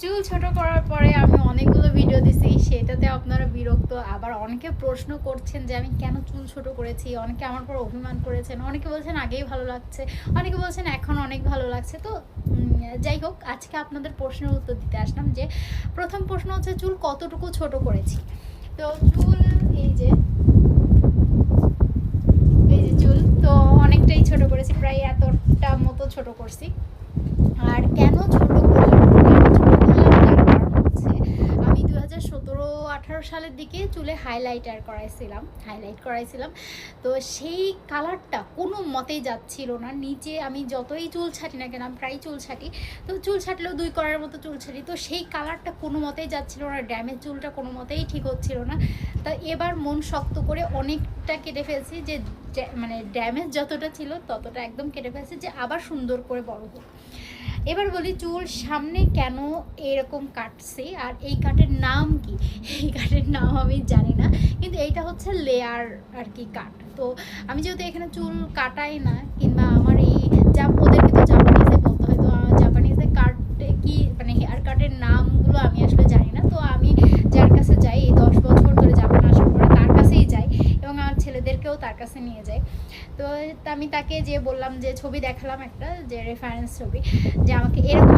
চুল ছোট করার পরে আমি অনেকগুলো ভিডিও দিছি, সেটাতে আপনারা বিরক্ত। আবার অনেকে প্রশ্ন করছেন যে আমি কেন চুল ছোট করেছি, অনেকে আমার পর অভিমান করেছেন, অনেকে বলছেন আগেই ভালো লাগছে, অনেকে বলছেন এখন অনেক ভালো লাগছে। তো যাই হোক, আজকে আপনাদের প্রশ্নের উত্তর দিতে আসলাম। যে প্রথম প্রশ্ন হচ্ছে চুল কতটুকু ছোট করেছি। তো চুল এই যে চুল তো অনেকটাই ছোট করেছি, প্রায় এতটা মতো ছোট করছি। আর কেন ছোট করলাম, তার কারণ হচ্ছে আমি 2017-18 সালের দিকে চুলে হাইলাইট করাইছিলাম। তো সেই কালারটা কোনো মতেই যাচ্ছিল না। নিচে আমি যতই চুল ছাটি না কেন, আমি প্রায় চুল ছাটি, তো চুল ছাটলেও 2 করার মতো চুল ছাটি, তো সেই কালারটা কোনো মতেই যাচ্ছিল না, ড্যামেজ চুলটা কোনো মতেই ঠিক হচ্ছিল না। তা এবার মন শক্ত করে অনেকটা কেটে ফেলছি, যে মানে ড্যামেজ যতটা ছিল ততটা একদম কেটে ফেলছি, যে আবার সুন্দর করে বড় হোক। এবার বলি চুল সামনে কেন এরকম কাটছে, আর এই কাটের নাম কি। এই কাটের নাম আমি জানি না, কিন্তু এইটা হচ্ছে লেয়ার আর কি কাট। তো আমি যেহেতু এখানে চুল কাটাই না, কিংবা আমার এই ওদেরকে তো জাপানিজে বলতে হয়, তো জাপানিজে কাটে কি মানে হেয়ার কাটের নামগুলো আমি আসলে জানি না। তো আমি যার কাছে যাই, এই 10 বছর ধরে জাপান আসার পরে তার কাছেই যাই, এবং আমার ছেলেদেরকেও তার কাছে নিয়ে যাই। তো আমি তাকে যে বললাম, যে ছবি দেখালাম একটা, যে রেফারেন্স ছবি, যে আমাকে এরকম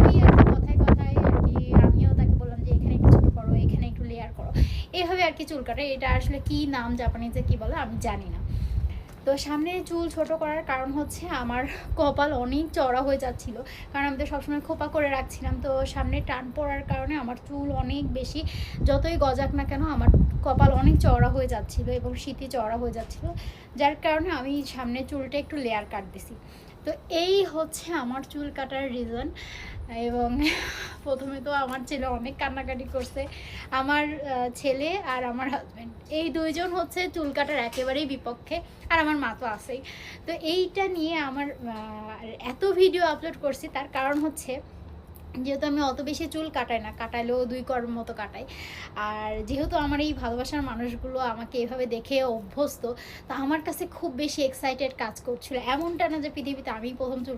ওই আর কি কথায় কথায় আর কি আমিও তাকে বললাম যে এখানে একটু ছোটো করো, এখানে একটু লেয়ার করো, এইভাবে আর কি চুল কাটে। এটা আসলে কি নাম জাপানিজে কি বলে আমি জানি না। তো সামনে চুল ছোট করার কারণ হচ্ছে আমার কপাল অনেক চড়া হয়ে যাচ্ছিলো, কারণ আমি তো সবসময় খোপা করে রাখছিলাম। তো সামনে টান পড়ার কারণে আমার চুল অনেক বেশি, যতই গজাক না কেন আমার কপাল অনেক চওড়া হয়ে যাচ্ছিলো এবং শীতে চওড়া হয়ে যাচ্ছিলো, যার কারণে আমি সামনে চুলটা একটু লেয়ার কাট দিছি। তো এই হচ্ছে আমার চুল কাটার রিজন। এবং প্রথমে তো আমার ছেলে অনেক কান্নাকাটি করছে। আমার ছেলে আর আমার হাজব্যান্ড, এই দুইজন হচ্ছে চুল কাটার একেবারেই বিপক্ষে, আর আমার মা তো আছেই। তো এইটা নিয়ে আমার এত ভিডিও আপলোড করছি, তার কারণ হচ্ছে যেহেতু আমি অত বেশি চুল কাটাই না, কাটাইলেও 2 করার মতো কাটাই। আর যেহেতু আমার এই ভালোবাসার মানুষগুলো আমাকে এভাবে দেখে অভ্যস্ত, তো আমার কাছে খুব বেশি এক্সাইটেড কাজ করছিল। এমনটা না যে পৃথিবীতে আমি প্রথম চুল